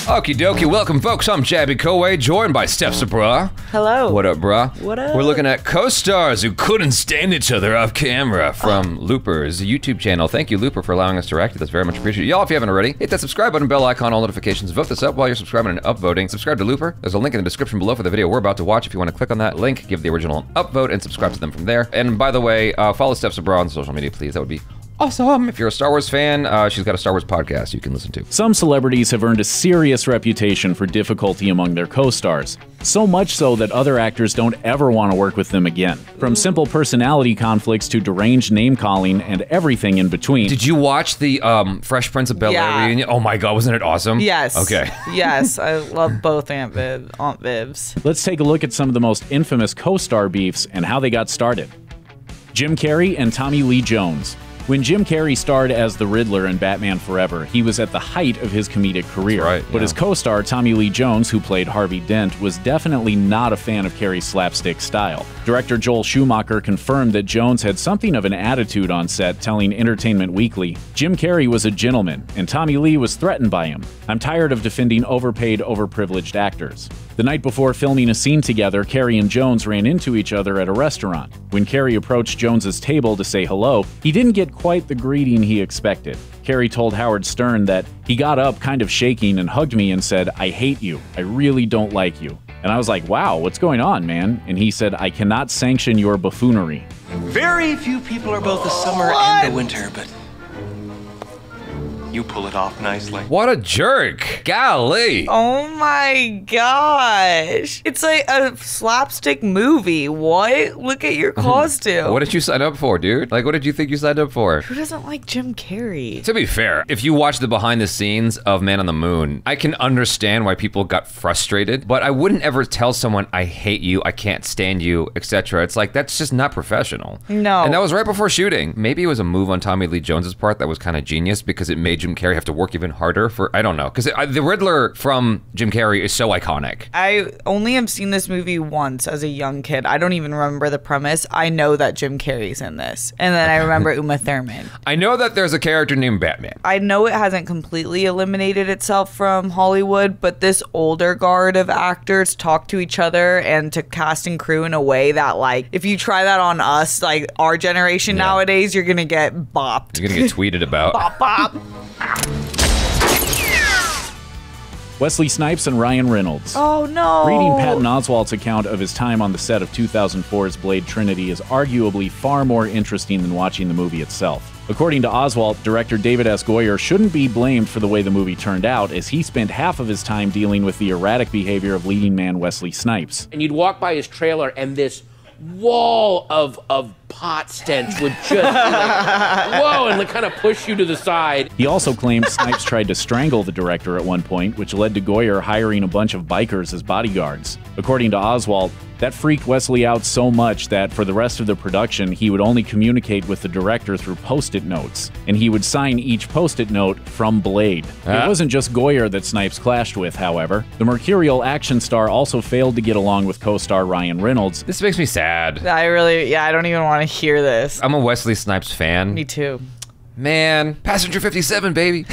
Okie dokie, welcome folks, I'm Jabby Coe, joined by Steph's brah. Hello. What up, brah? What up? We're looking at co-stars who couldn't stand each other off camera from Looper's YouTube channel. Thank you, Looper, for allowing us to react to this. Very much appreciated. Y'all, if you haven't already, hit that subscribe button, bell icon, all notifications. Vote this up while you're subscribing and upvoting. Subscribe to Looper. There's a link in the description below for the video we're about to watch. If you want to click on that link, give the original an upvote and subscribe to them from there. And by the way, follow Steph's brah on social media, please. That would be awesome. If you're a Star Wars fan, she's got a Star Wars podcast you can listen to. Some celebrities have earned a serious reputation for difficulty among their co-stars. So much so that other actors don't ever want to work with them again. From simple personality conflicts to deranged name-calling and everything in between. Did you watch the Fresh Prince of Bel-Air reunion? Oh my god, wasn't it awesome? Yes. Okay. Yes, I love both Aunt Vivs. Let's take a look at some of the most infamous co-star beefs and how they got started. Jim Carrey and Tommy Lee Jones. When Jim Carrey starred as the Riddler in Batman Forever, he was at the height of his comedic career. Right, but his co-star, Tommy Lee Jones, who played Harvey Dent, was definitely not a fan of Carrey's slapstick style. Director Joel Schumacher confirmed that Jones had something of an attitude on set, telling Entertainment Weekly, "Jim Carrey was a gentleman, and Tommy Lee was threatened by him. I'm tired of defending overpaid, overprivileged actors." The night before filming a scene together, Carrey and Jones ran into each other at a restaurant. When Carrey approached Jones's table to say hello, he didn't get quite the greeting he expected. Carrey told Howard Stern that he got up kind of shaking and hugged me and said, "I hate you. I really don't like you." And I was like, wow, what's going on, man? And he said, "I cannot sanction your buffoonery." Very few people are both a summer and a winter, but you pull it off nicely. What a jerk. Golly. Oh my gosh. It's like a slapstick movie. What? Look at your costume. What did you sign up for, dude? Like, what did you think you signed up for? Who doesn't like Jim Carrey? To be fair, if you watch the behind the scenes of Man on the Moon, I can understand why people got frustrated, but I wouldn't ever tell someone, I hate you, I can't stand you, etc. It's like, that's just not professional. No. And that was right before shooting. Maybe it was a move on Tommy Lee Jones's part that was kind of genius because it made Jim Carrey have to work even harder for, I don't know. Because the Riddler from Jim Carrey is so iconic. I only have seen this movie once as a young kid. I don't even remember the premise. I know that Jim Carrey's in this. And then I remember Uma Thurman. I know that there's a character named Batman. I know it hasn't completely eliminated itself from Hollywood, but this older guard of actors talk to each other and to cast and crew in a way that, like, if you try that on us, like our generation nowadays, you're gonna get bopped. You're gonna get tweeted about. Bop, bop. Wesley Snipes and Ryan Reynolds. Oh no! Reading Patton Oswalt's account of his time on the set of 2004's Blade Trinity is arguably far more interesting than watching the movie itself. According to Oswalt, director David S. Goyer shouldn't be blamed for the way the movie turned out, as he spent half of his time dealing with the erratic behavior of leading man Wesley Snipes. And you'd walk by his trailer and this wall of pot stench would just be like, whoa, and like kind of push you to the side. He also claimed Snipes tried to strangle the director at one point, which led to Goyer hiring a bunch of bikers as bodyguards. According to Oswalt, that freaked Wesley out so much that for the rest of the production, he would only communicate with the director through Post-it notes, and he would sign each Post-it note from Blade. It wasn't just Goyer that Snipes clashed with, however. The mercurial action star also failed to get along with co-star Ryan Reynolds. This makes me sad. I don't even want to hear this. I'm a Wesley Snipes fan. Me too. Man, Passenger 57, baby.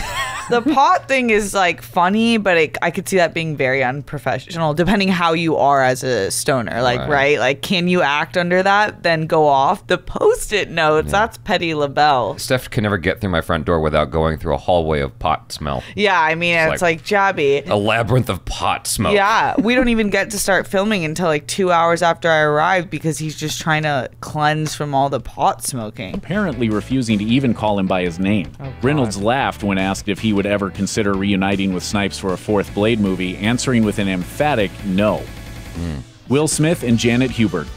The pot thing is like funny, but I could see that being very unprofessional, depending how you are as a stoner. Like, right? Like, can you act under that? Then go off. The Post-it notes, that's Petty LaBelle. Steph can never get through my front door without going through a hallway of pot smell. Yeah, I mean, it's like Jabby. A labyrinth of pot smoke. Yeah, we don't even get to start filming until like 2 hours after I arrive because he's just trying to cleanse from all the pot smoking. Apparently refusing to even call him by his name. Reynolds laughed when asked if he would ever consider reuniting with Snipes for a fourth Blade movie, answering with an emphatic no. Will Smith and Janet Hubert.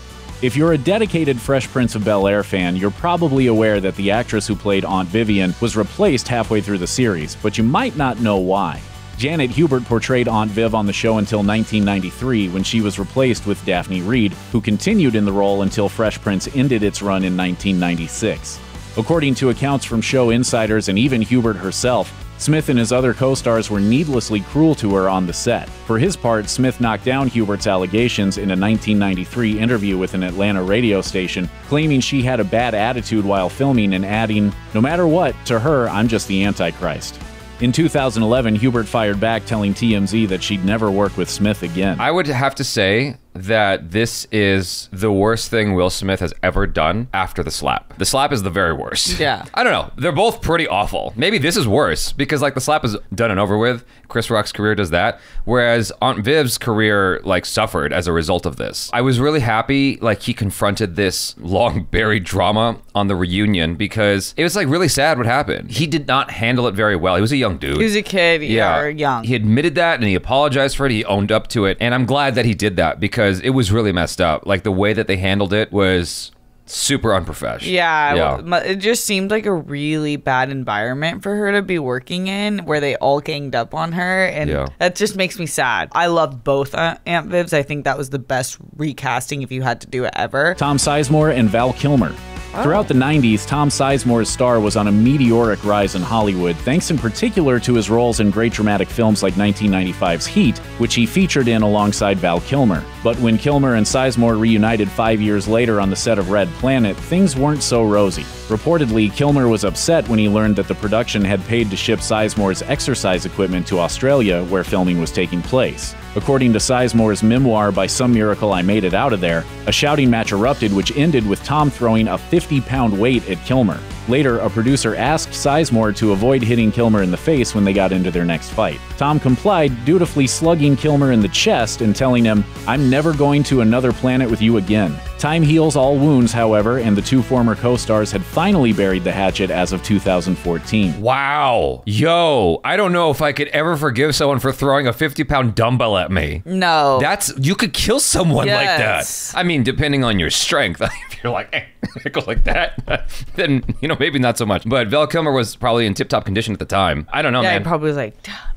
If you're a dedicated Fresh Prince of Bel-Air fan, you're probably aware that the actress who played Aunt Vivian was replaced halfway through the series, but you might not know why. Janet Hubert portrayed Aunt Viv on the show until 1993, when she was replaced with Daphne Reed, who continued in the role until Fresh Prince ended its run in 1996. According to accounts from show insiders and even Hubert herself, Smith and his other co-stars were needlessly cruel to her on the set. For his part, Smith knocked down Hubert's allegations in a 1993 interview with an Atlanta radio station, claiming she had a bad attitude while filming and adding, "No matter what, to her, I'm just the Antichrist." In 2011, Hubert fired back, telling TMZ that she'd never work with Smith again. I would have to say that this is the worst thing Will Smith has ever done after The Slap. The Slap is the very worst. Yeah. I don't know. They're both pretty awful. Maybe this is worse because like The Slap is done and over with. Chris Rock's career does that. Whereas Aunt Viv's career like suffered as a result of this. I was really happy like he confronted this long buried drama on the reunion because it was like really sad what happened. He did not handle it very well. He was a young dude. He was a kid, or young. He admitted that and he apologized for it. He owned up to it. And I'm glad that he did that because it was really messed up. Like the way that they handled it was super unprofessional. Yeah, it just seemed like a really bad environment for her to be working in where they all ganged up on her, and that just makes me sad. I loved both Aunt Vivs. I think that was the best recasting if you had to do it ever. Tom Sizemore and Val Kilmer. Throughout the 90s, Tom Sizemore's star was on a meteoric rise in Hollywood, thanks in particular to his roles in great dramatic films like 1995's Heat, which he featured in alongside Val Kilmer. But when Kilmer and Sizemore reunited 5 years later on the set of Red Planet, things weren't so rosy. Reportedly, Kilmer was upset when he learned that the production had paid to ship Sizemore's exercise equipment to Australia, where filming was taking place. According to Sizemore's memoir, By Some Miracle I Made It Out of There, a shouting match erupted which ended with Tom throwing a 50-pound weight at Kilmer. Later, a producer asked Sizemore to avoid hitting Kilmer in the face when they got into their next fight. Tom complied, dutifully slugging Kilmer in the chest and telling him, "I'm never going to another planet with you again." Time heals all wounds, however, and the two former co-stars had finally buried the hatchet as of 2014. Wow. Yo, I don't know if I could ever forgive someone for throwing a 50-pound dumbbell at me. No. You could kill someone like that. I mean, depending on your strength. If you're like, it goes like that, then, maybe not so much. But Val Kilmer was probably in tip-top condition at the time. I don't know, man. Yeah, he probably was like,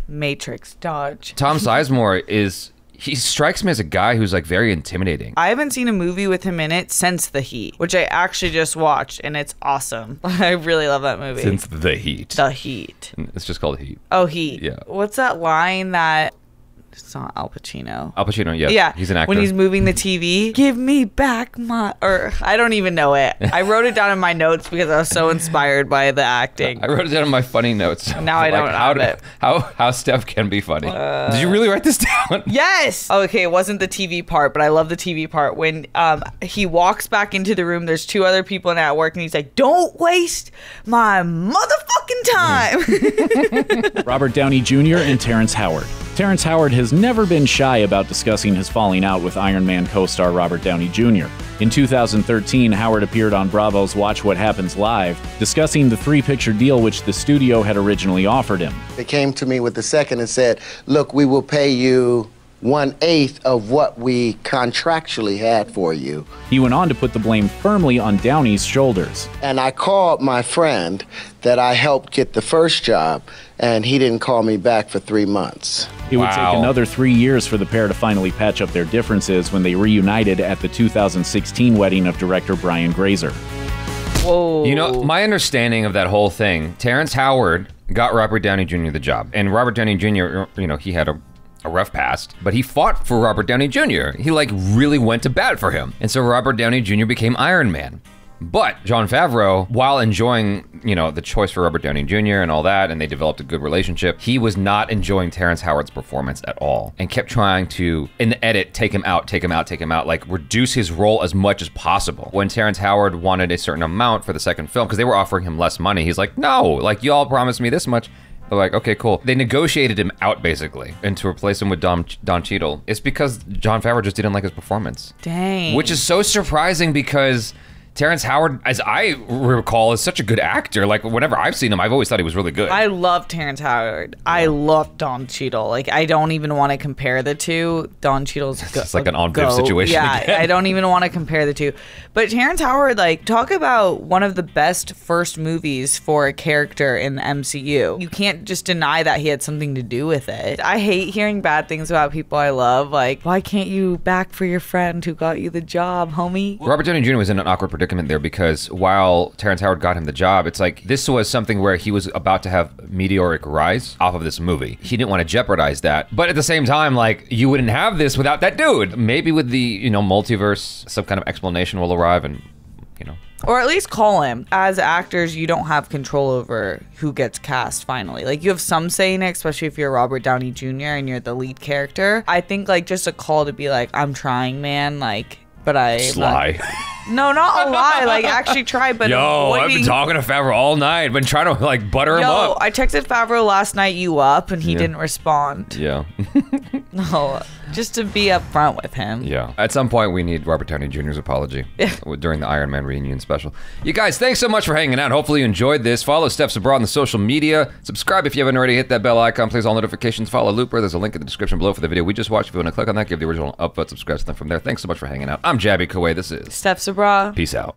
Matrix, dodge. Tom Sizemore he strikes me as a guy who's like very intimidating. I haven't seen a movie with him in it since The Heat, which I actually just watched, and it's awesome. I really love that movie. Since The Heat. The Heat. It's just called Heat. Oh, Heat. Yeah. What's that line that... It's not Al Pacino. Al Pacino, yes. Yeah. He's an actor. When he's moving the TV, give me back my... Or I don't even know it. I wrote it down in my notes because I was so inspired by the acting. I wrote it down in my funny notes. Now I don't have it. How Steph can be funny. Did you really write this down? Yes! Okay, it wasn't the TV part, but I love the TV part. When he walks back into the room, there's two other people in at work, and he's like, "Don't waste my motherfucking time!" Robert Downey Jr. and Terrence Howard. Terrence Howard has never been shy about discussing his falling out with Iron Man co-star Robert Downey Jr. In 2013, Howard appeared on Bravo's Watch What Happens Live, discussing the three-picture deal which the studio had originally offered him. They came to me with the second and said, "Look, we will pay you 1/8 of what we contractually had for you." He went on to put the blame firmly on Downey's shoulders. And I called my friend that I helped get the first job, and he didn't call me back for 3 months. It would take another 3 years for the pair to finally patch up their differences when they reunited at the 2016 wedding of director Brian Grazer. Whoa. My understanding of that whole thing, Terrence Howard got Robert Downey Jr. the job. And Robert Downey Jr., he had a rough past, but he fought for Robert Downey Jr. He really went to bat for him. And so Robert Downey Jr. became Iron Man. But Jon Favreau, while enjoying, the choice for Robert Downey Jr. and all that, and they developed a good relationship, he was not enjoying Terrence Howard's performance at all and kept trying to, in the edit, take him out, reduce his role as much as possible. When Terrence Howard wanted a certain amount for the second film, because they were offering him less money, he's like, "No, y'all promised me this much." They're like, "Okay, cool." They negotiated him out, basically, and to replace him with Don Cheadle. It's because Jon Favreau just didn't like his performance. Dang. Which is so surprising because Terrence Howard, as I recall, is such a good actor. Whenever I've seen him, I've always thought he was really good. I love Terrence Howard. I love Don Cheadle. I don't even want to compare the two. Don Cheadle's it's like an on-Viv situation. Yeah, again. I don't even want to compare the two. But Terrence Howard, talk about one of the best first movies for a character in the MCU. You can't just deny that he had something to do with it. I hate hearing bad things about people I love. Why can't you back for your friend who got you the job, homie? Robert Downey Jr. was in an awkward predicament there because while Terrence Howard got him the job, it's this was something where he was about to have meteoric rise off of this movie. He didn't want to jeopardize that. But at the same time, you wouldn't have this without that dude. Maybe with the, multiverse, some kind of explanation will arrive and, Or at least call him. As actors, you don't have control over who gets cast finally. Like, you have some say in it, especially if you're Robert Downey Jr. and you're the lead character. I think, like, just a call to be like, I'm trying, man. Like, but I... Sly. No, not a lie. Like, actually try, but Yo, I've been talking to Favreau all night. I've been trying to, like, butter him up. I texted Favreau last night, you up, and he didn't respond. Yeah. No, just to be upfront with him. Yeah. At some point, we need Robert Downey Jr.'s apology during the Iron Man reunion special. You guys, thanks so much for hanging out. Hopefully you enjoyed this. Follow Steps Abroad on the social media. Subscribe if you haven't already. Hit that bell icon. Please all notifications. Follow Looper. There's a link in the description below for the video we just watched. If you want to click on that, give the original upvote, subscribe to them from there. Thanks so much for hanging out. I'm Jabby Kuwait. This is Steps Abroad. Peace out.